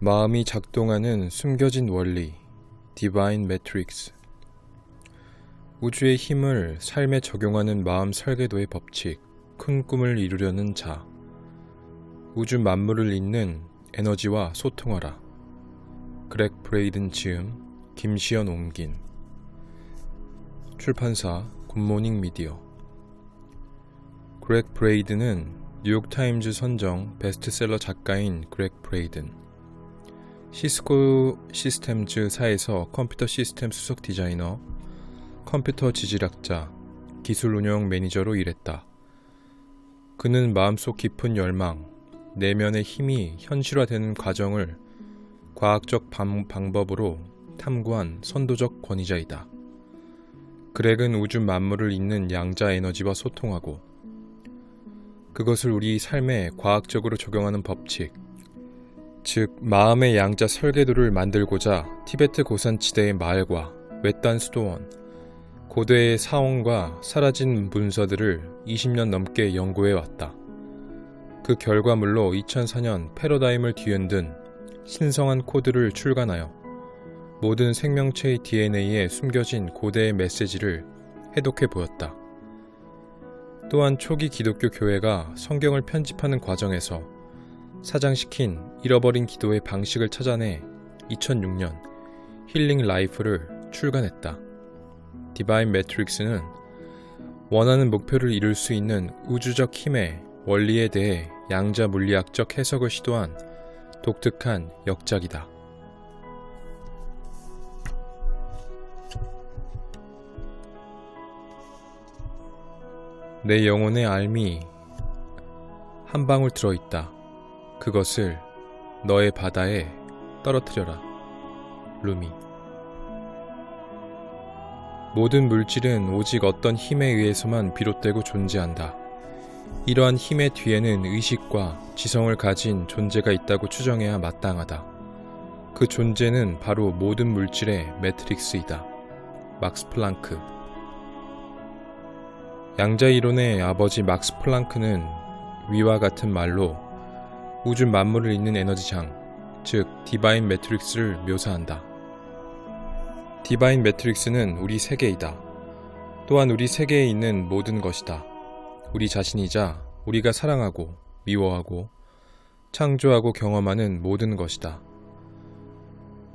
마음이 작동하는 숨겨진 원리, 디바인 매트릭스. 우주의 힘을 삶에 적용하는 마음 설계도의 법칙, 큰 꿈을 이루려는 자. 우주 만물을 잇는 에너지와 소통하라. 그렉 브레이든 지음, 김시연 옮긴. 출판사 굿모닝 미디어. 그렉 브레이든은 뉴욕타임즈 선정 베스트셀러 작가인 그렉 브레이든. 시스코 시스템즈사에서 컴퓨터 시스템 수석 디자이너, 컴퓨터 지질학자, 기술 운영 매니저로 일했다. 그는 마음속 깊은 열망, 내면의 힘이 현실화되는 과정을 과학적 방법으로 탐구한 선도적 권위자이다. 그렉은 우주 만물을 잇는 양자 에너지와 소통하고 그것을 우리 삶에 과학적으로 적용하는 법칙, 즉 마음의 양자 설계도를 만들고자 티베트 고산지대의 마을과 외딴 수도원, 고대의 사원과 사라진 문서들을 20년 넘게 연구해왔다. 그 결과물로 2004년 패러다임을 뒤흔든 신성한 코드를 출간하여 모든 생명체의 DNA에 숨겨진 고대의 메시지를 해독해 보였다. 또한 초기 기독교 교회가 성경을 편집하는 과정에서 사장시킨 잃어버린 기도의 방식을 찾아내 2006년 힐링 라이프를 출간했다. 디바인 매트릭스는 원하는 목표를 이룰 수 있는 우주적 힘의 원리에 대해 양자 물리학적 해석을 시도한 독특한 역작이다. 내 영혼의 알미 한 방울 들어있다. 그것을 너의 바다에 떨어뜨려라. 루미. 모든 물질은 오직 어떤 힘에 의해서만 비롯되고 존재한다. 이러한 힘의 뒤에는 의식과 지성을 가진 존재가 있다고 추정해야 마땅하다. 그 존재는 바로 모든 물질의 매트릭스이다. 막스 플랑크. 양자 이론의 아버지 막스 플랑크는 위와 같은 말로 우주 만물을 잇는 에너지장, 즉 디바인 매트릭스를 묘사한다. 디바인 매트릭스는 우리 세계이다. 또한 우리 세계에 있는 모든 것이다. 우리 자신이자 우리가 사랑하고 미워하고 창조하고 경험하는 모든 것이다.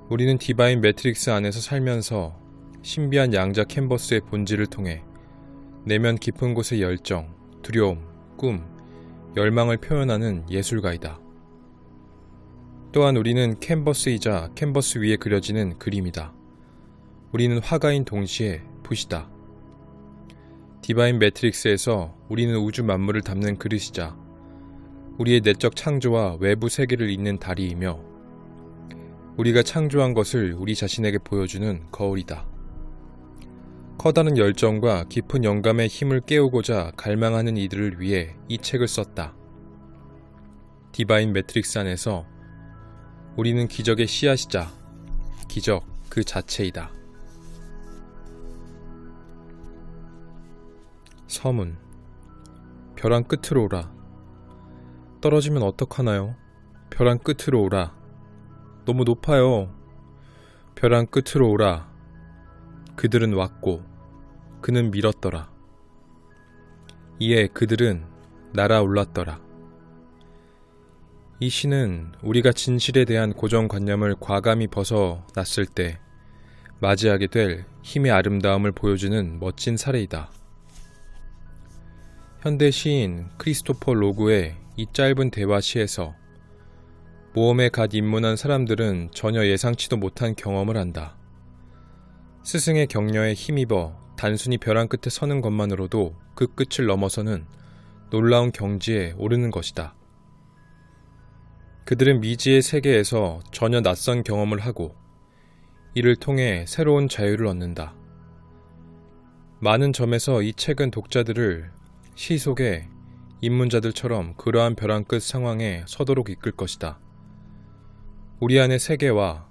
우리는 디바인 매트릭스 안에서 살면서 신비한 양자 캔버스의 본질을 통해 내면 깊은 곳의 열정, 두려움, 꿈, 열망을 표현하는 예술가이다. 또한 우리는 캔버스이자 캔버스 위에 그려지는 그림이다. 우리는 화가인 동시에 붓이다. 디바인 매트릭스에서 우리는 우주 만물을 담는 그릇이자 우리의 내적 창조와 외부 세계를 잇는 다리이며 우리가 창조한 것을 우리 자신에게 보여주는 거울이다. 커다란 열정과 깊은 영감의 힘을 깨우고자 갈망하는 이들을 위해 이 책을 썼다. 디바인 매트릭스 안에서 우리는 기적의 씨앗이자 기적 그 자체이다. 서문. 벼랑 끝으로 오라. 떨어지면 어떡하나요? 벼랑 끝으로 오라. 너무 높아요. 벼랑 끝으로 오라. 그들은 왔고 그는 밀었더라. 이에 그들은 날아올랐더라. 이 시는 우리가 진실에 대한 고정관념을 과감히 벗어났을 때 맞이하게 될 힘의 아름다움을 보여주는 멋진 사례이다. 현대 시인 크리스토퍼 로그의 이 짧은 대화시에서 모험에 갓 입문한 사람들은 전혀 예상치도 못한 경험을 한다. 스승의 격려에 힘입어 단순히 벼랑 끝에 서는 것만으로도 그 끝을 넘어서는 놀라운 경지에 오르는 것이다. 그들은 미지의 세계에서 전혀 낯선 경험을 하고 이를 통해 새로운 자유를 얻는다. 많은 점에서 이 책은 독자들을 시 속의 입문자들처럼 그러한 벼랑 끝 상황에 서도록 이끌 것이다. 우리 안의 세계와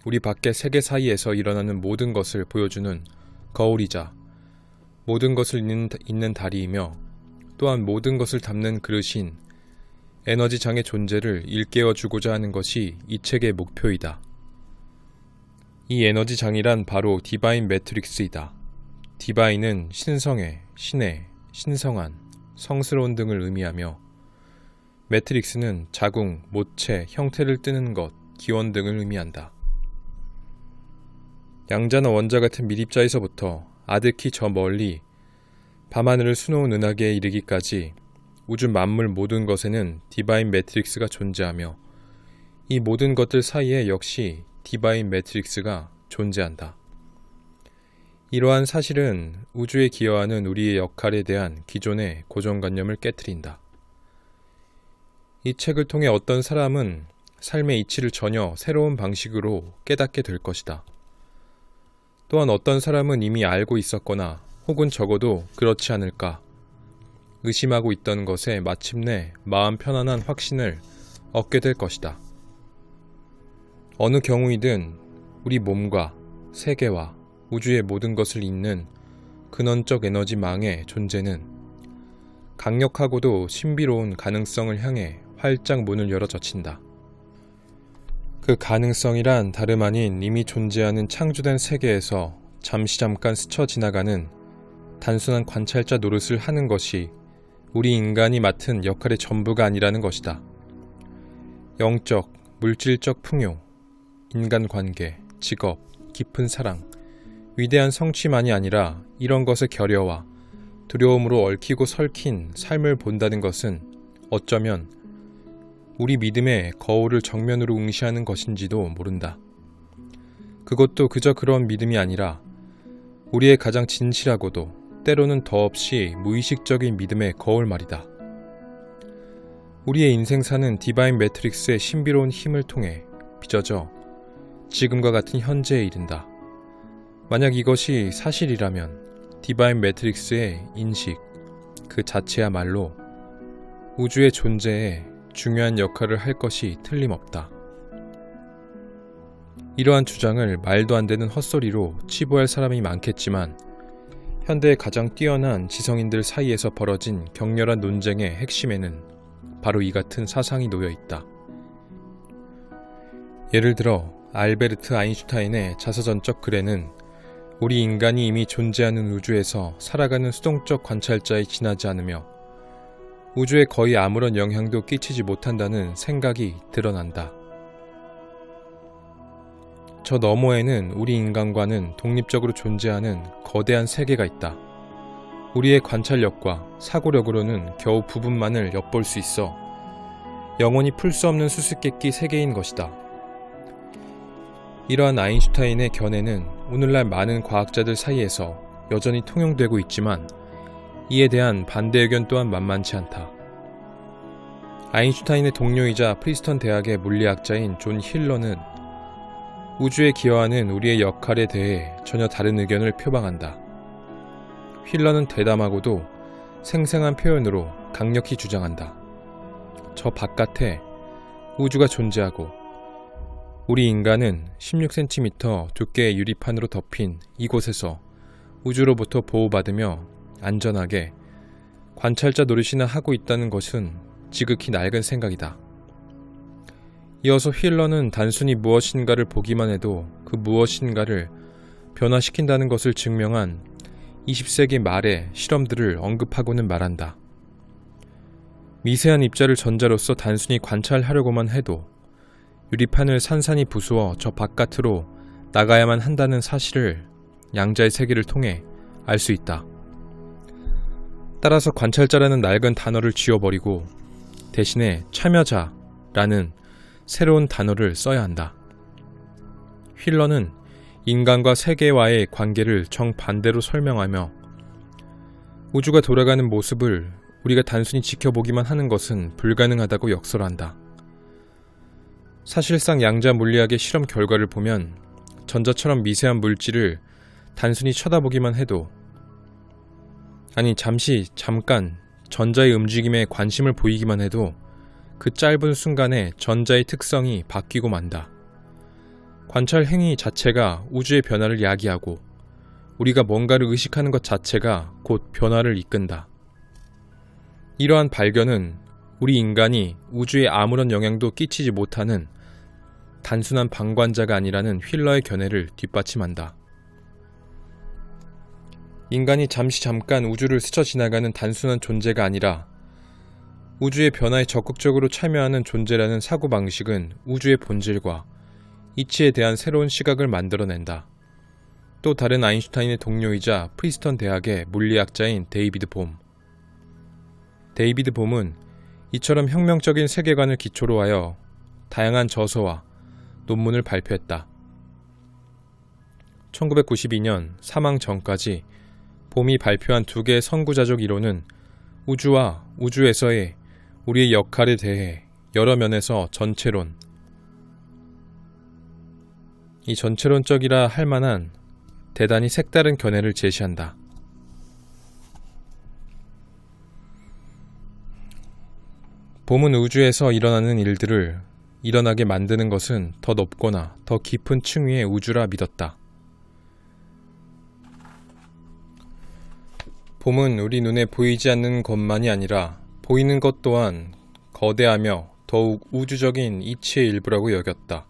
우리 밖의 세계 사이에서 일어나는 모든 것을 보여주는 거울이자 모든 것을 잇는 다리이며 또한 모든 것을 담는 그릇인 에너지장의 존재를 일깨워주고자 하는 것이 이 책의 목표이다. 이 에너지장이란 바로 디바인 매트릭스이다. 디바인은 신성해, 신의, 신성한, 성스러운 등을 의미하며 매트릭스는 자궁, 모체, 형태를 띠는 것, 기원 등을 의미한다. 양자나 원자 같은 미립자에서부터 아득히 저 멀리 밤하늘을 수놓은 은하계에 이르기까지 우주 만물 모든 것에는 디바인 매트릭스가 존재하며 이 모든 것들 사이에 역시 디바인 매트릭스가 존재한다. 이러한 사실은 우주에 기여하는 우리의 역할에 대한 기존의 고정관념을 깨트린다. 이 책을 통해 어떤 사람은 삶의 이치를 전혀 새로운 방식으로 깨닫게 될 것이다. 또한 어떤 사람은 이미 알고 있었거나 혹은 적어도 그렇지 않을까 의심하고 있던 것에 마침내 마음 편안한 확신을 얻게 될 것이다. 어느 경우이든 우리 몸과 세계와 우주의 모든 것을 잇는 근원적 에너지망의 존재는 강력하고도 신비로운 가능성을 향해 활짝 문을 열어 젖힌다. 그 가능성이란 다름 아닌 이미 존재하는 창조된 세계에서 잠깐 스쳐 지나가는 단순한 관찰자 노릇을 하는 것이 우리 인간이 맡은 역할의 전부가 아니라는 것이다. 영적, 물질적 풍요, 인간관계, 직업, 깊은 사랑, 위대한 성취만이 아니라 이런 것의 결여와 두려움으로 얽히고 설킨 삶을 본다는 것은 어쩌면 우리 믿음의 거울을 정면으로 응시하는 것인지도 모른다. 그것도 그저 그런 믿음이 아니라 우리의 가장 진실하고도 때로는 더없이 무의식적인 믿음의 거울 말이다. 우리의 인생사는 디바인 매트릭스의 신비로운 힘을 통해 빚어져 지금과 같은 현재에 이른다. 만약 이것이 사실이라면 디바인 매트릭스의 인식 그 자체야말로 우주의 존재에 중요한 역할을 할 것이 틀림없다. 이러한 주장을 말도 안 되는 헛소리로 치부할 사람이 많겠지만 현대의 가장 뛰어난 지성인들 사이에서 벌어진 격렬한 논쟁의 핵심에는 바로 이 같은 사상이 놓여 있다. 예를 들어 알베르트 아인슈타인의 자서전적 글에는 우리 인간이 이미 존재하는 우주에서 살아가는 수동적 관찰자에 지나지 않으며 우주에 거의 아무런 영향도 끼치지 못한다는 생각이 드러난다. 저 너머에는 우리 인간과는 독립적으로 존재하는 거대한 세계가 있다. 우리의 관찰력과 사고력으로는 겨우 부분만을 엿볼 수 있어 영원히 풀 수 없는 수수께끼 세계인 것이다. 이러한 아인슈타인의 견해는 오늘날 많은 과학자들 사이에서 여전히 통용되고 있지만 이에 대한 반대 의견 또한 만만치 않다. 아인슈타인의 동료이자 프리스턴 대학의 물리학자인 존 힐러는 우주에 기여하는 우리의 역할에 대해 전혀 다른 의견을 표방한다. 힐러는 대담하고도 생생한 표현으로 강력히 주장한다. 저 바깥에 우주가 존재하고 우리 인간은 16cm 두께의 유리판으로 덮인 이곳에서 우주로부터 보호받으며 안전하게 관찰자 노릇이나 하고 있다는 것은 지극히 낡은 생각이다. 이어서 힐러는 단순히 무엇인가를 보기만 해도 그 무엇인가를 변화시킨다는 것을 증명한 20세기 말의 실험들을 언급하고는 말한다. 미세한 입자를 전자로서 단순히 관찰하려고만 해도 유리판을 산산이 부수어 저 바깥으로 나가야만 한다는 사실을 양자의 세계를 통해 알 수 있다. 따라서 관찰자라는 낡은 단어를 지워버리고 대신에 참여자라는 새로운 단어를 써야 한다. 힐러는 인간과 세계와의 관계를 정반대로 설명하며 우주가 돌아가는 모습을 우리가 단순히 지켜보기만 하는 것은 불가능하다고 역설한다. 사실상 양자 물리학의 실험 결과를 보면 전자처럼 미세한 물질을 단순히 쳐다보기만 해도 잠깐 전자의 움직임에 관심을 보이기만 해도 그 짧은 순간에 전자의 특성이 바뀌고 만다. 관찰 행위 자체가 우주의 변화를 야기하고 우리가 뭔가를 의식하는 것 자체가 곧 변화를 이끈다. 이러한 발견은 우리 인간이 우주에 아무런 영향도 끼치지 못하는 단순한 방관자가 아니라는 휠러의 견해를 뒷받침한다. 인간이 잠깐 우주를 스쳐 지나가는 단순한 존재가 아니라 우주의 변화에 적극적으로 참여하는 존재라는 사고방식은 우주의 본질과 이치에 대한 새로운 시각을 만들어낸다. 또 다른 아인슈타인의 동료이자 프리스턴 대학의 물리학자인 데이비드 봄. 데이비드 봄은 이처럼 혁명적인 세계관을 기초로 하여 다양한 저서와 논문을 발표했다. 1992년 사망 전까지 봄이 발표한 2개의 선구자적 이론은 우주와 우주에서의 우리의 역할에 대해 여러 면에서 전체론적이라 할 만한 대단히 색다른 견해를 제시한다. 봄은 우주에서 일어나는 일들을 일어나게 만드는 것은 더 높거나 더 깊은 층위의 우주라 믿었다. 봄은 우리 눈에 보이지 않는 것만이 아니라 보이는 것 또한 거대하며 더욱 우주적인 이치의 일부라고 여겼다.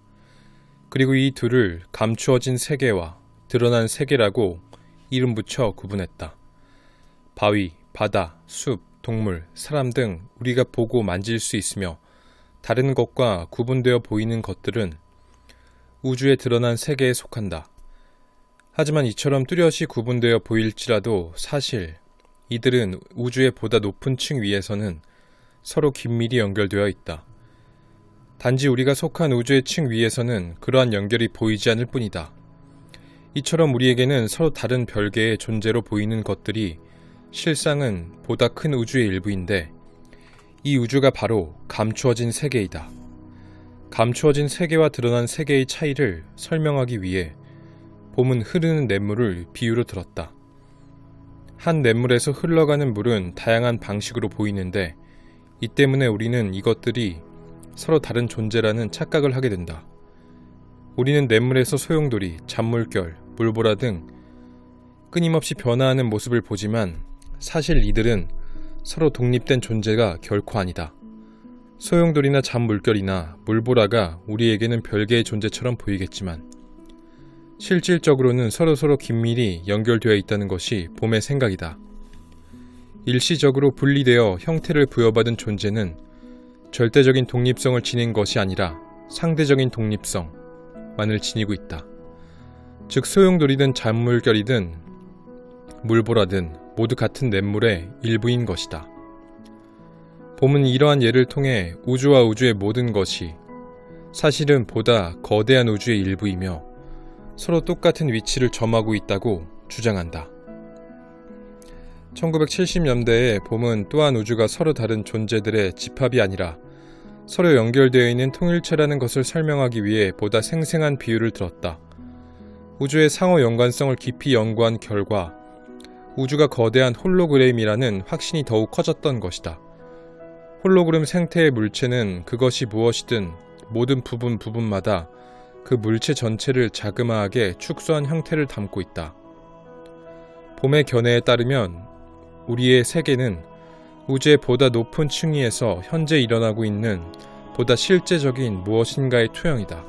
그리고 이 둘을 감추어진 세계와 드러난 세계라고 이름 붙여 구분했다. 바위, 바다, 숲, 동물, 사람 등 우리가 보고 만질 수 있으며 다른 것과 구분되어 보이는 것들은 우주에 드러난 세계에 속한다. 하지만 이처럼 뚜렷이 구분되어 보일지라도 사실 이들은 우주의 보다 높은 층 위에서는 서로 긴밀히 연결되어 있다. 단지 우리가 속한 우주의 층 위에서는 그러한 연결이 보이지 않을 뿐이다. 이처럼 우리에게는 서로 다른 별개의 존재로 보이는 것들이 실상은 보다 큰 우주의 일부인데 이 우주가 바로 감추어진 세계이다. 감추어진 세계와 드러난 세계의 차이를 설명하기 위해 봄은 흐르는 냇물을 비유로 들었다. 한 냇물에서 흘러가는 물은 다양한 방식으로 보이는데 이 때문에 우리는 이것들이 서로 다른 존재라는 착각을 하게 된다. 우리는 냇물에서 소용돌이, 잔물결, 물보라 등 끊임없이 변화하는 모습을 보지만 사실 이들은 서로 독립된 존재가 결코 아니다. 소용돌이나 잔물결이나 물보라가 우리에게는 별개의 존재처럼 보이겠지만 실질적으로는 서로 긴밀히 연결되어 있다는 것이 봄의 생각이다. 일시적으로 분리되어 형태를 부여받은 존재는 절대적인 독립성을 지닌 것이 아니라 상대적인 독립성만을 지니고 있다. 즉 소용돌이든 잔물결이든 물보라든 모두 같은 냇물의 일부인 것이다. 봄은 이러한 예를 통해 우주와 우주의 모든 것이 사실은 보다 거대한 우주의 일부이며 서로 똑같은 위치를 점하고 있다고 주장한다. 1970년대에 봄은 또한 우주가 서로 다른 존재들의 집합이 아니라 서로 연결되어 있는 통일체라는 것을 설명하기 위해 보다 생생한 비유를 들었다. 우주의 상호 연관성을 깊이 연구한 결과 우주가 거대한 홀로그램이라는 확신이 더욱 커졌던 것이다. 홀로그램 생태의 물체는 그것이 무엇이든 모든 부분마다 그 물체 전체를 자그마하게 축소한 형태를 담고 있다. 봄의 견해에 따르면 우리의 세계는 우주의 보다 높은 층위에서 현재 일어나고 있는 보다 실제적인 무엇인가의 투영이다.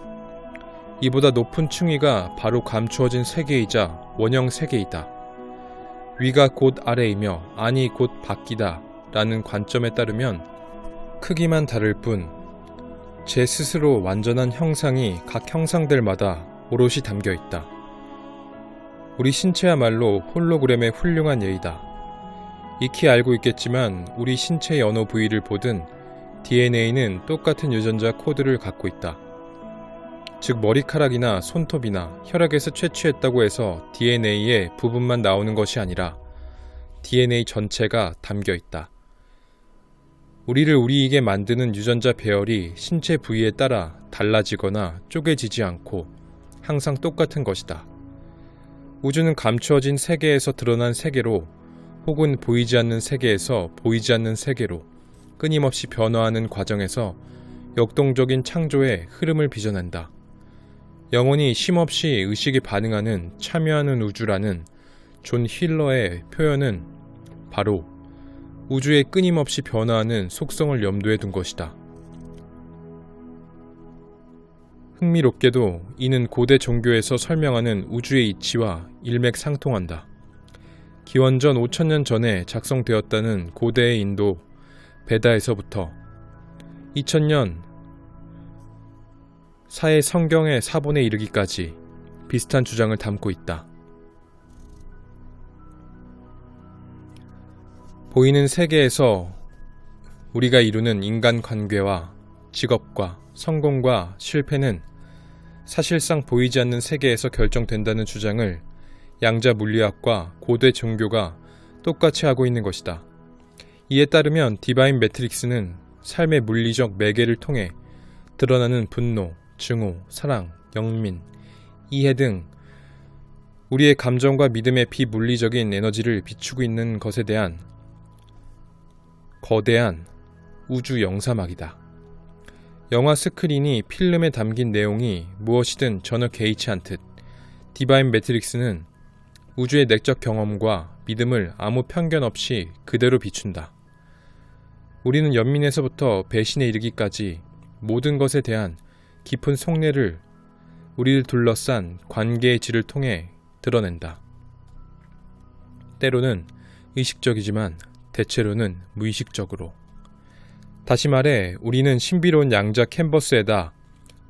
이보다 높은 층위가 바로 감추어진 세계이자 원형 세계이다. 위가 곧 아래이며 안이 곧 밖이다 라는 관점에 따르면 크기만 다를 뿐 제 스스로 완전한 형상이 각 형상들마다 오롯이 담겨있다. 우리 신체야말로 홀로그램의 훌륭한 예이다. 익히 알고 있겠지만 우리 신체의 어느 부위를 보든 DNA는 똑같은 유전자 코드를 갖고 있다. 즉 머리카락이나 손톱이나 혈액에서 채취했다고 해서 DNA의 부분만 나오는 것이 아니라 DNA 전체가 담겨 있다. 우리를 우리이게 만드는 유전자 배열이 신체 부위에 따라 달라지거나 쪼개지지 않고 항상 똑같은 것이다. 우주는 감추어진 세계에서 드러난 세계로 혹은 보이지 않는 세계에서 보이지 않는 세계로 끊임없이 변화하는 과정에서 역동적인 창조의 흐름을 빚어낸다. 영원히 쉼없이 의식이 반응하는 참여하는 우주라는 존 휠러의 표현은 바로 우주의 끊임없이 변화하는 속성을 염두에 둔 것이다. 흥미롭게도 이는 고대 종교에서 설명하는 우주의 이치와 일맥상통한다. 기원전 5000년 전에 작성되었다는 고대의 인도 베다에서부터 2000년 사해 성경의 사본에 이르기까지 비슷한 주장을 담고 있다. 보이는 세계에서 우리가 이루는 인간관계와 직업과 성공과 실패는 사실상 보이지 않는 세계에서 결정된다는 주장을 양자 물리학과 고대 종교가 똑같이 하고 있는 것이다. 이에 따르면 디바인 매트릭스는 삶의 물리적 매개를 통해 드러나는 분노, 증오, 사랑, 영민, 이해 등 우리의 감정과 믿음의 비물리적인 에너지를 비추고 있는 것에 대한 거대한 우주 영사막이다. 영화 스크린이 필름에 담긴 내용이 무엇이든 전혀 개의치 않듯 디바인 매트릭스는 우주의 내적 경험과 믿음을 아무 편견 없이 그대로 비춘다. 우리는 연민에서부터 배신에 이르기까지 모든 것에 대한 깊은 속내를 우리를 둘러싼 관계의 질을 통해 드러낸다. 때로는 의식적이지만 대체로는 무의식적으로. 다시 말해 우리는 신비로운 양자 캔버스에다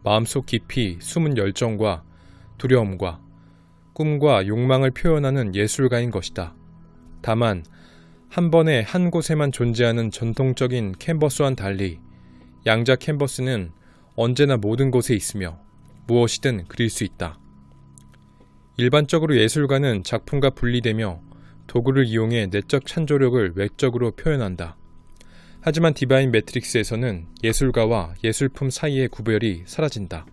마음속 깊이 숨은 열정과 두려움과 꿈과 욕망을 표현하는 예술가인 것이다. 다만 한 번에 한 곳에만 존재하는 전통적인 캔버스와는 달리 양자 캔버스는 언제나 모든 곳에 있으며 무엇이든 그릴 수 있다. 일반적으로 예술가는 작품과 분리되며 도구를 이용해 내적 창조력을 외적으로 표현한다. 하지만 디바인 매트릭스에서는 예술가와 예술품 사이의 구별이 사라진다.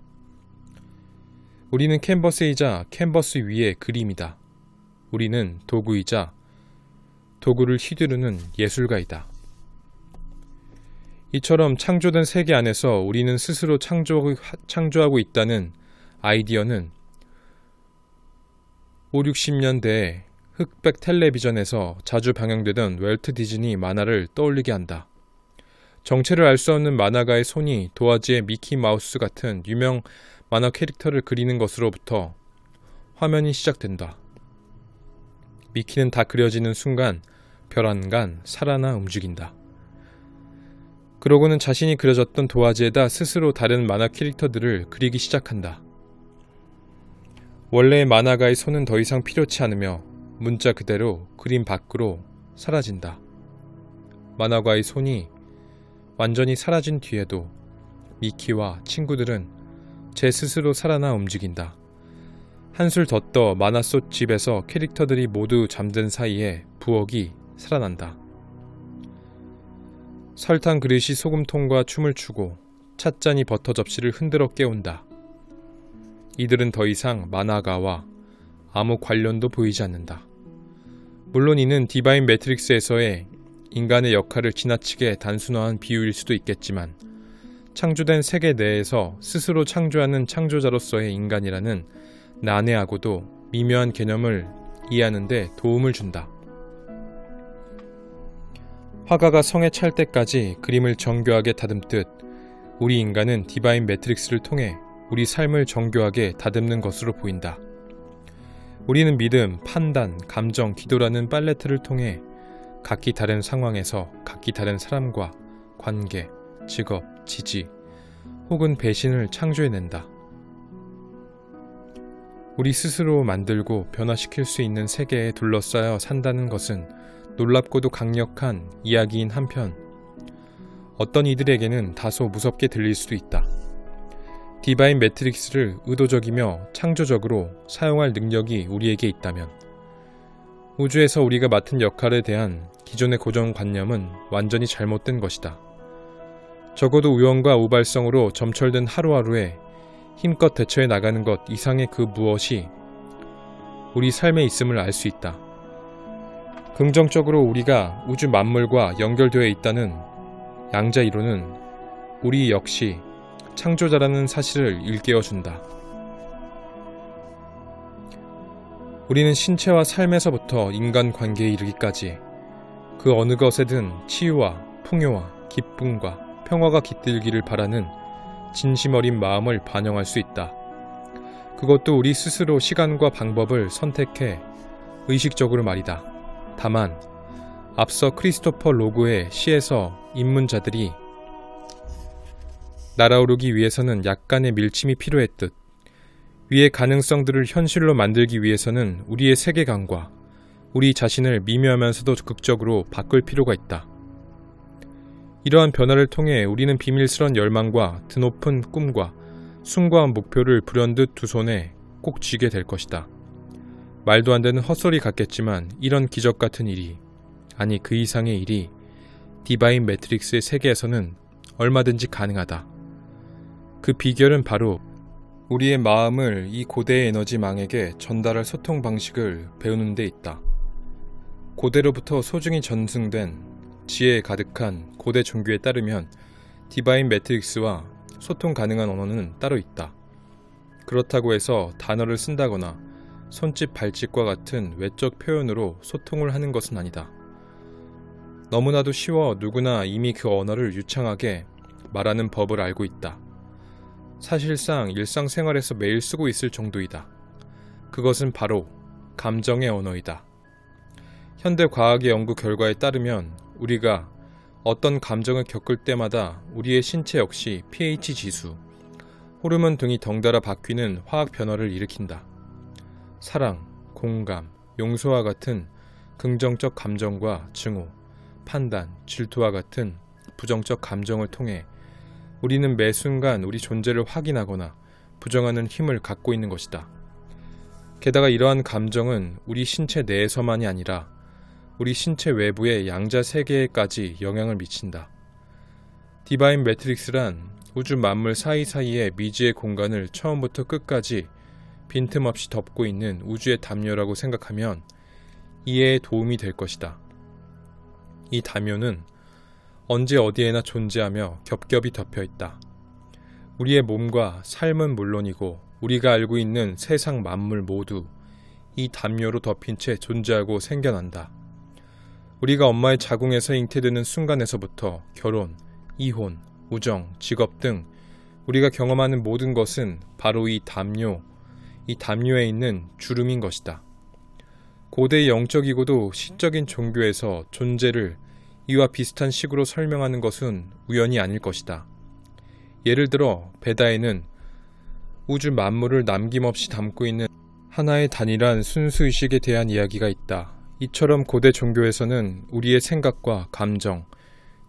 우리는 캔버스이자 캔버스 위의 그림이다. 우리는 도구이자 도구를 휘두르는 예술가이다. 이처럼 창조된 세계 안에서 우리는 스스로 창조하고 있다는 아이디어는 5, 60년대에 흑백 텔레비전에서 자주 방영되던 웰트 디즈니 만화를 떠올리게 한다. 정체를 알 수 없는 만화가의 손이 도화지의 미키 마우스 같은 유명 만화 캐릭터를 그리는 것으로부터 화면이 시작된다. 미키는 다 그려지는 순간 별안간 살아나 움직인다. 그러고는 자신이 그려졌던 도화지에다 스스로 다른 만화 캐릭터들을 그리기 시작한다. 원래의 만화가의 손은 더 이상 필요치 않으며 문자 그대로 그림 밖으로 사라진다. 만화가의 손이 완전히 사라진 뒤에도 미키와 친구들은 제 스스로 살아나 움직인다. 한술 더 떠 만화 속 집에서 캐릭터들이 모두 잠든 사이에 부엌이 살아난다. 설탕 그릇이 소금통과 춤을 추고 찻잔이 버터 접시를 흔들어 깨운다. 이들은 더 이상 만화가와 아무 관련도 보이지 않는다. 물론 이는 디바인 매트릭스에서의 인간의 역할을 지나치게 단순화한 비유일 수도 있겠지만 창조된 세계 내에서 스스로 창조하는 창조자로서의 인간이라는 난해하고도 미묘한 개념을 이해하는 데 도움을 준다. 화가가 성에 찰 때까지 그림을 정교하게 다듬듯 우리 인간은 디바인 매트릭스를 통해 우리 삶을 정교하게 다듬는 것으로 보인다. 우리는 믿음, 판단, 감정, 기도라는 팔레트를 통해 각기 다른 상황에서 각기 다른 사람과 관계, 직업, 지지 혹은 배신을 창조해낸다. 우리 스스로 만들고 변화시킬 수 있는 세계에 둘러싸여 산다는 것은 놀랍고도 강력한 이야기인 한편 어떤 이들에게는 다소 무섭게 들릴 수도 있다. 디바인 매트릭스를 의도적이며 창조적으로 사용할 능력이 우리에게 있다면 우주에서 우리가 맡은 역할에 대한 기존의 고정관념은 완전히 잘못된 것이다. 적어도 우연과 우발성으로 점철된 하루하루에 힘껏 대처해 나가는 것 이상의 그 무엇이 우리 삶에 있음을 알 수 있다. 긍정적으로 우리가 우주 만물과 연결되어 있다는 양자 이론은 우리 역시 창조자라는 사실을 일깨워준다. 우리는 신체와 삶에서부터 인간관계에 이르기까지 그 어느 것에든 치유와 풍요와 기쁨과 평화가 깃들기를 바라는 진심 어린 마음을 반영할 수 있다. 그것도 우리 스스로 시간과 방법을 선택해 의식적으로 말이다. 다만 앞서 크리스토퍼 로고의 시에서 입문자들이 날아오르기 위해서는 약간의 밀침이 필요했듯 위의 가능성들을 현실로 만들기 위해서는 우리의 세계관과 우리 자신을 미묘하면서도 극적으로 바꿀 필요가 있다. 이러한 변화를 통해 우리는 비밀스런 열망과 드높은 꿈과 숭고한 목표를 불현듯 두 손에 꼭 쥐게 될 것이다. 말도 안 되는 헛소리 같겠지만 이런 기적 같은 일이, 아니 그 이상의 일이 디바인 매트릭스의 세계에서는 얼마든지 가능하다. 그 비결은 바로 우리의 마음을 이 고대의 에너지망에게 전달할 소통 방식을 배우는 데 있다. 고대로부터 소중히 전승된 지혜에 가득한 고대 종교에 따르면 디바인 매트릭스와 소통 가능한 언어는 따로 있다. 그렇다고 해서 단어를 쓴다거나 손짓 발짓과 같은 외적 표현으로 소통을 하는 것은 아니다. 너무나도 쉬워 누구나 이미 그 언어를 유창하게 말하는 법을 알고 있다. 사실상 일상생활에서 매일 쓰고 있을 정도이다. 그것은 바로 감정의 언어이다. 현대 과학의 연구 결과에 따르면 우리가 어떤 감정을 겪을 때마다 우리의 신체 역시 pH 지수, 호르몬 등이 덩달아 바뀌는 화학 변화를 일으킨다. 사랑, 공감, 용서와 같은 긍정적 감정과 증오, 판단, 질투와 같은 부정적 감정을 통해 우리는 매 순간 우리 존재를 확인하거나 부정하는 힘을 갖고 있는 것이다. 게다가 이러한 감정은 우리 신체 내에서만이 아니라 우리 신체 외부의 양자 세계에까지 영향을 미친다. 디바인 매트릭스란 우주 만물 사이사이의 미지의 공간을 처음부터 끝까지 빈틈없이 덮고 있는 우주의 담요라고 생각하면 이해에 도움이 될 것이다. 이 담요는 언제 어디에나 존재하며 겹겹이 덮여 있다. 우리의 몸과 삶은 물론이고 우리가 알고 있는 세상 만물 모두 이 담요로 덮인 채 존재하고 생겨난다. 우리가 엄마의 자궁에서 잉태되는 순간에서부터 결혼, 이혼, 우정, 직업 등 우리가 경험하는 모든 것은 바로 이 담요에 있는 주름인 것이다. 고대의 영적이고도 시적인 종교에서 존재를 이와 비슷한 식으로 설명하는 것은 우연이 아닐 것이다. 예를 들어 베다에는 우주 만물을 남김없이 담고 있는 하나의 단일한 순수의식에 대한 이야기가 있다. 이처럼 고대 종교에서는 우리의 생각과 감정,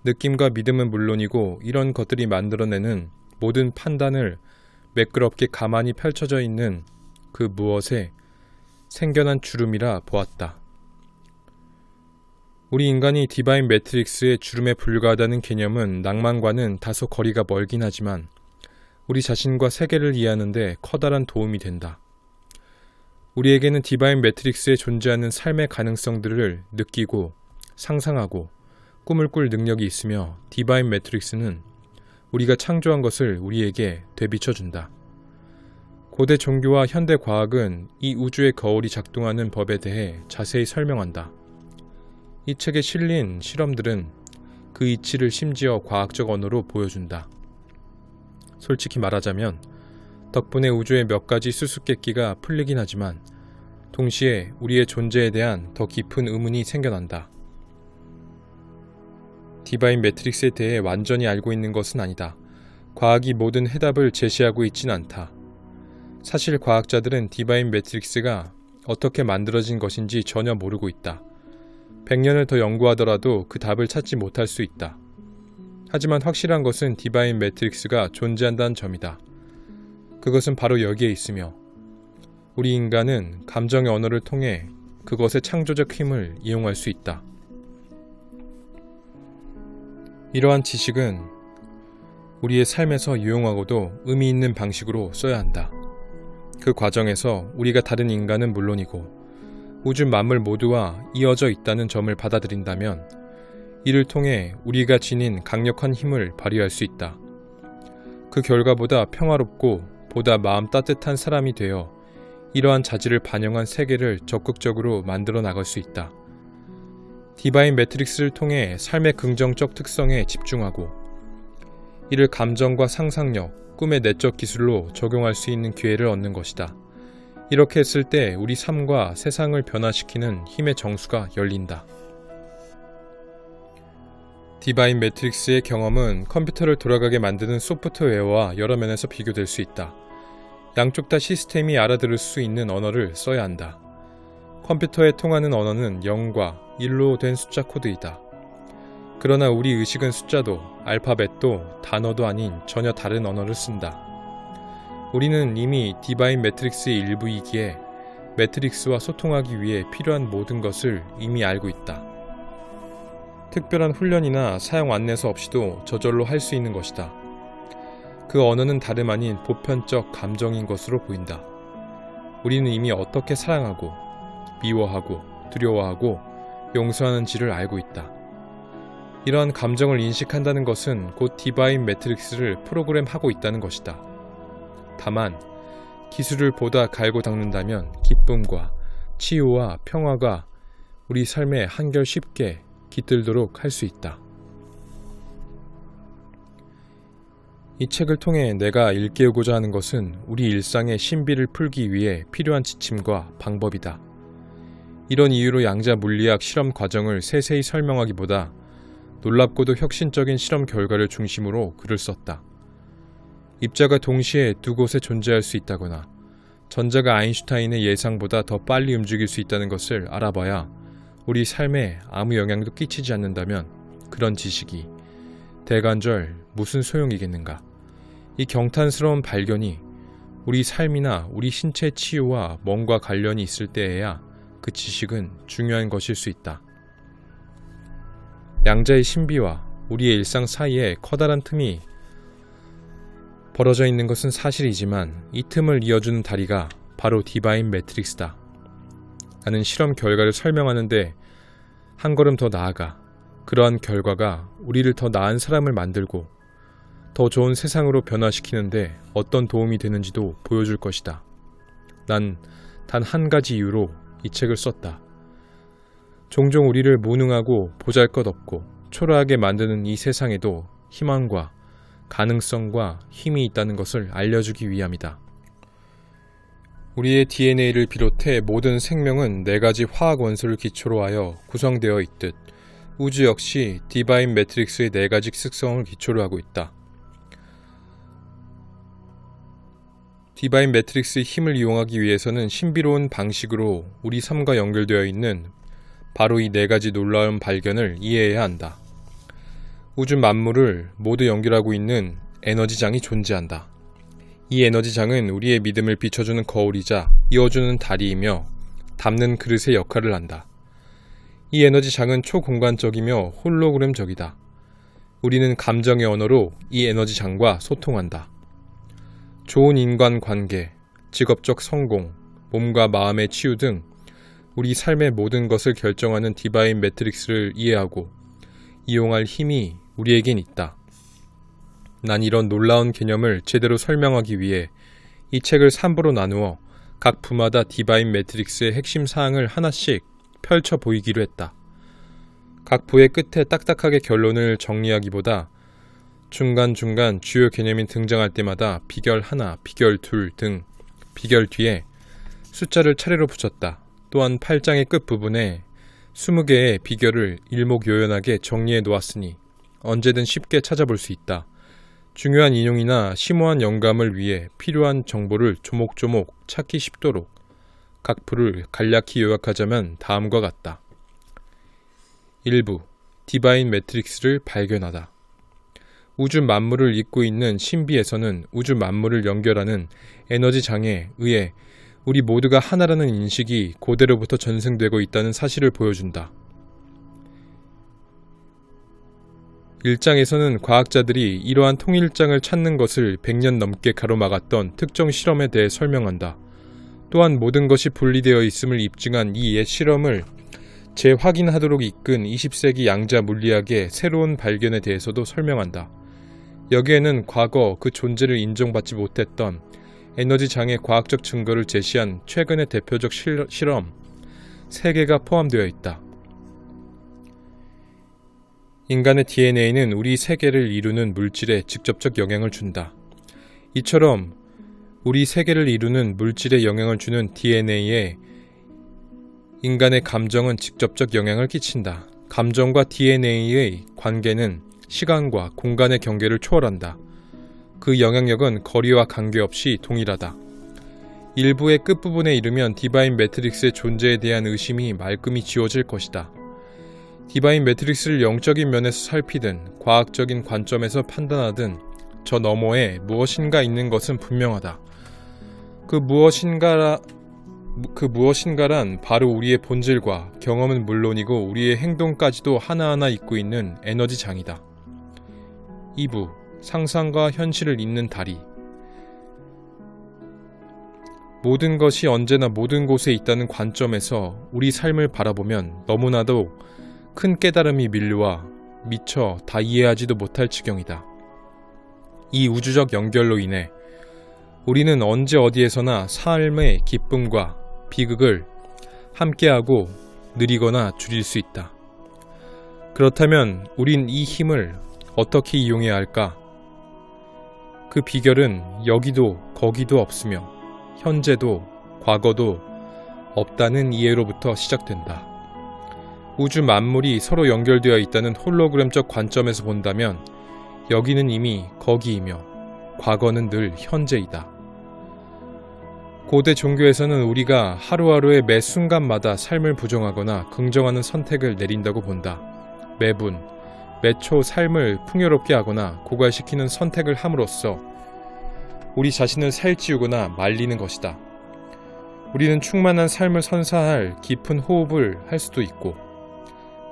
느낌과 믿음은 물론이고 이런 것들이 만들어내는 모든 판단을 매끄럽게 가만히 펼쳐져 있는 그 무엇에 생겨난 주름이라 보았다. 우리 인간이 디바인 매트릭스의 주름에 불과하다는 개념은 낭만과는 다소 거리가 멀긴 하지만 우리 자신과 세계를 이해하는 데 커다란 도움이 된다. 우리에게는 디바인 매트릭스에 존재하는 삶의 가능성들을 느끼고 상상하고 꿈을 꿀 능력이 있으며 디바인 매트릭스는 우리가 창조한 것을 우리에게 되비춰준다. 고대 종교와 현대 과학은 이 우주의 거울이 작동하는 법에 대해 자세히 설명한다. 이 책에 실린 실험들은 그 이치를 심지어 과학적 언어로 보여준다. 솔직히 말하자면 덕분에 우주의 몇 가지 수수께끼가 풀리긴 하지만 동시에 우리의 존재에 대한 더 깊은 의문이 생겨난다. 디바인 매트릭스에 대해 완전히 알고 있는 것은 아니다. 과학이 모든 해답을 제시하고 있진 않다. 사실 과학자들은 디바인 매트릭스가 어떻게 만들어진 것인지 전혀 모르고 있다. 100년을 더 연구하더라도 그 답을 찾지 못할 수 있다. 하지만 확실한 것은 디바인 매트릭스가 존재한다는 점이다. 그것은 바로 여기에 있으며 우리 인간은 감정의 언어를 통해 그것의 창조적 힘을 이용할 수 있다. 이러한 지식은 우리의 삶에서 유용하고도 의미 있는 방식으로 써야 한다. 그 과정에서 우리가 다른 인간은 물론이고 우주 만물 모두와 이어져 있다는 점을 받아들인다면 이를 통해 우리가 지닌 강력한 힘을 발휘할 수 있다. 그 결과보다 평화롭고 보다 마음 따뜻한 사람이 되어 이러한 자질을 반영한 세계를 적극적으로 만들어 나갈 수 있다. 디바인 매트릭스를 통해 삶의 긍정적 특성에 집중하고 이를 감정과 상상력, 꿈의 내적 기술로 적용할 수 있는 기회를 얻는 것이다. 이렇게 했을 때 우리 삶과 세상을 변화시키는 힘의 정수가 열린다. 디바인 매트릭스의 경험은 컴퓨터를 돌아가게 만드는 소프트웨어와 여러 면에서 비교될 수 있다. 양쪽 다 시스템이 알아들을 수 있는 언어를 써야 한다. 컴퓨터에 통하는 언어는 0과 1로 된 숫자 코드이다. 그러나 우리 의식은 숫자도 알파벳도 단어도 아닌 전혀 다른 언어를 쓴다. 우리는 이미 디바인 매트릭스의 일부이기에 매트릭스와 소통하기 위해 필요한 모든 것을 이미 알고 있다. 특별한 훈련이나 사용 안내서 없이도 저절로 할 수 있는 것이다. 그 언어는 다름 아닌 보편적 감정인 것으로 보인다. 우리는 이미 어떻게 사랑하고 미워하고 두려워하고 용서하는지를 알고 있다. 이러한 감정을 인식한다는 것은 곧 디바인 매트릭스를 프로그램하고 있다는 것이다. 다만 기술을 보다 갈고 닦는다면 기쁨과 치유와 평화가 우리 삶에 한결 쉽게 깃들도록 할 수 있다. 이 책을 통해 내가 일깨우고자 하는 것은 우리 일상의 신비를 풀기 위해 필요한 지침과 방법이다. 이런 이유로 양자 물리학 실험 과정을 세세히 설명하기보다 놀랍고도 혁신적인 실험 결과를 중심으로 글을 썼다. 입자가 동시에 두 곳에 존재할 수 있다거나 전자가 아인슈타인의 예상보다 더 빨리 움직일 수 있다는 것을 알아봐야 우리 삶에 아무 영향도 끼치지 않는다면 그런 지식이 대관절 무슨 소용이겠는가. 이 경탄스러운 발견이 우리 삶이나 우리 신체 치유와 뭔가 관련이 있을 때에야 그 지식은 중요한 것일 수 있다. 양자의 신비와 우리의 일상 사이에 커다란 틈이 벌어져 있는 것은 사실이지만 이 틈을 이어주는 다리가 바로 디바인 매트릭스다. 나는 실험 결과를 설명하는데 한 걸음 더 나아가 그러한 결과가 우리를 더 나은 사람을 만들고 더 좋은 세상으로 변화시키는데 어떤 도움이 되는지도 보여줄 것이다. 난 단 한 가지 이유로 이 책을 썼다. 종종 우리를 무능하고 보잘것없고 초라하게 만드는 이 세상에도 희망과 가능성과 힘이 있다는 것을 알려주기 위함이다. 우리의 DNA를 비롯해 모든 생명은 4가지 화학 원소를 기초로 하여 구성되어 있듯 우주 역시 디바인 매트릭스의 4가지 특성을 기초로 하고 있다. 디바인 매트릭스의 힘을 이용하기 위해서는 신비로운 방식으로 우리 삶과 연결되어 있는 바로 이 4가지 놀라운 발견을 이해해야 한다. 우주 만물을 모두 연결하고 있는 에너지장이 존재한다. 이 에너지장은 우리의 믿음을 비춰주는 거울이자 이어주는 다리이며 담는 그릇의 역할을 한다. 이 에너지장은 초공간적이며 홀로그램적이다. 우리는 감정의 언어로 이 에너지장과 소통한다. 좋은 인간관계, 직업적 성공, 몸과 마음의 치유 등 우리 삶의 모든 것을 결정하는 디바인 매트릭스를 이해하고 이용할 힘이 우리에겐 있다. 난 이런 놀라운 개념을 제대로 설명하기 위해 이 책을 3부로 나누어 각 부마다 디바인 매트릭스의 핵심 사항을 하나씩 펼쳐 보이기로 했다. 각 부의 끝에 딱딱하게 결론을 정리하기보다 중간중간 주요 개념이 등장할 때마다 비결 하나, 비결 둘 등 비결 뒤에 숫자를 차례로 붙였다. 또한 8장의 끝부분에 20개의 비결을 일목요연하게 정리해 놓았으니 언제든 쉽게 찾아볼 수 있다. 중요한 인용이나 심오한 영감을 위해 필요한 정보를 조목조목 찾기 쉽도록 각 부를 간략히 요약하자면 다음과 같다. 1부 디바인 매트릭스를 발견하다. 우주 만물을 잇고 있는 신비에서는 우주 만물을 연결하는 에너지 장에 의해 우리 모두가 하나라는 인식이 고대로부터 전승되고 있다는 사실을 보여준다. 1장에서는 과학자들이 이러한 통일장을 찾는 것을 100년 넘게 가로막았던 특정 실험에 대해 설명한다. 또한 모든 것이 분리되어 있음을 입증한 이 옛 실험을 재확인하도록 이끈 20세기 양자 물리학의 새로운 발견에 대해서도 설명한다. 여기에는 과거 그 존재를 인정받지 못했던 에너지 장의 과학적 증거를 제시한 최근의 대표적 실험 3개가 포함되어 있다. 인간의 DNA는 우리 세계를 이루는 물질에 직접적 영향을 준다. 이처럼 우리 세계를 이루는 물질에 영향을 주는 DNA에 인간의 감정은 직접적 영향을 끼친다. 감정과 DNA의 관계는 시간과 공간의 경계를 초월한다. 그 영향력은 거리와 관계없이 동일하다. 일부의 끝부분에 이르면 디바인 매트릭스의 존재에 대한 의심이 말끔히 지워질 것이다. 디바인 매트릭스를 영적인 면에서 살피든 과학적인 관점에서 판단하든 저 너머에 무엇인가 있는 것은 분명하다. 그 무엇인가란 바로 우리의 본질과 경험은 물론이고 우리의 행동까지도 하나하나 잇고 있는 에너지 장이다. 2부 상상과 현실을 잇는 다리. 모든 것이 언제나 모든 곳에 있다는 관점에서 우리 삶을 바라보면 너무나도 큰 깨달음이 밀려와 미처 다 이해하지도 못할 지경이다. 이 우주적 연결로 인해 우리는 언제 어디에서나 삶의 기쁨과 비극을 함께하고 느리거나 줄일 수 있다. 그렇다면 우린 이 힘을 어떻게 이용해야 할까? 그 비결은 여기도 거기도 없으며 현재도 과거도 없다는 이해로부터 시작된다. 우주 만물이 서로 연결되어 있다는 홀로그램적 관점에서 본다면 여기는 이미 거기이며 과거는 늘 현재이다. 고대 종교에서는 우리가 하루하루의 매 순간마다 삶을 부정하거나 긍정하는 선택을 내린다고 본다. 매분, 매초 삶을 풍요롭게 하거나 고갈시키는 선택을 함으로써 우리 자신을 살찌우거나 말리는 것이다. 우리는 충만한 삶을 선사할 깊은 호흡을 할 수도 있고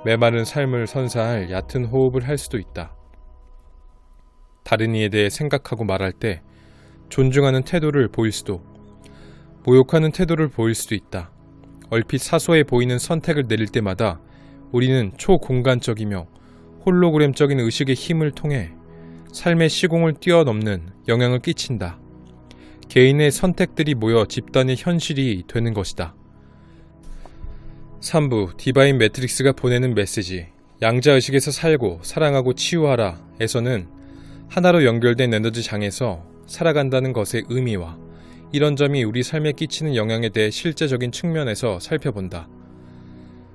메마른 삶을 선사할 얕은 호흡을 할 수도 있다. 다른 이에 대해 생각하고 말할 때 존중하는 태도를 보일 수도, 모욕하는 태도를 보일 수도 있다. 얼핏 사소해 보이는 선택을 내릴 때마다 우리는 초공간적이며 홀로그램적인 의식의 힘을 통해 삶의 시공을 뛰어넘는 영향을 끼친다. 개인의 선택들이 모여 집단의 현실이 되는 것이다. 3부 디바인 매트릭스가 보내는 메시지. 양자의식에서 살고 사랑하고 치유하라 에서는 하나로 연결된 에너지 장에서 살아간다는 것의 의미와 이런 점이 우리 삶에 끼치는 영향에 대해 실제적인 측면에서 살펴본다.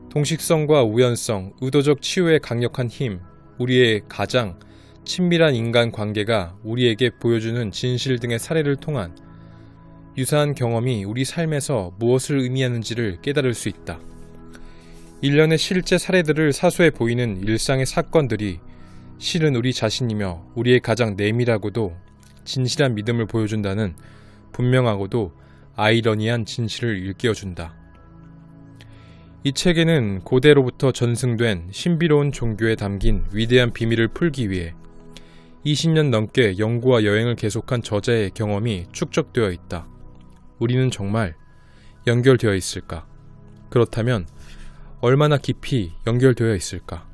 동식성과 우연성, 의도적 치유의 강력한 힘, 우리의 가장 친밀한 인간 관계가 우리에게 보여주는 진실 등의 사례를 통한 유사한 경험이 우리 삶에서 무엇을 의미하는지를 깨달을 수 있다. 일련의 실제 사례들을 사소해 보이는 일상의 사건들이 실은 우리 자신이며 우리의 가장 내밀하고도 진실한 믿음을 보여준다는 분명하고도 아이러니한 진실을 일깨워준다. 이 책에는 고대로부터 전승된 신비로운 종교에 담긴 위대한 비밀을 풀기 위해 20년 넘게 연구와 여행을 계속한 저자의 경험이 축적되어 있다. 우리는 정말 연결되어 있을까? 그렇다면 얼마나 깊이 연결되어 있을까?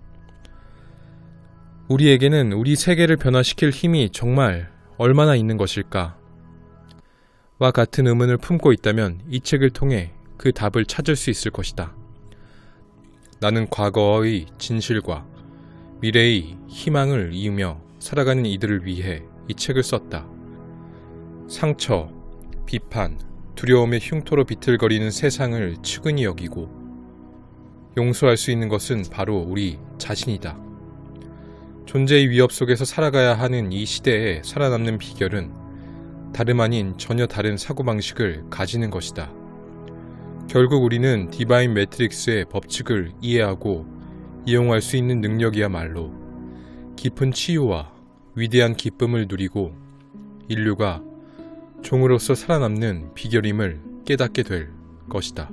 우리에게는 우리 세계를 변화시킬 힘이 정말 얼마나 있는 것일까? 와 같은 의문을 품고 있다면 이 책을 통해 그 답을 찾을 수 있을 것이다. 나는 과거의 진실과 미래의 희망을 이으며 살아가는 이들을 위해 이 책을 썼다. 상처, 비판, 두려움의 흉터로 비틀거리는 세상을 측은히 여기고 용서할 수 있는 것은 바로 우리 자신이다. 존재의 위협 속에서 살아가야 하는 이 시대에 살아남는 비결은 다름 아닌 전혀 다른 사고방식을 가지는 것이다. 결국 우리는 디바인 매트릭스의 법칙을 이해하고 이용할 수 있는 능력이야말로 깊은 치유와 위대한 기쁨을 누리고 인류가 종으로서 살아남는 비결임을 깨닫게 될 것이다.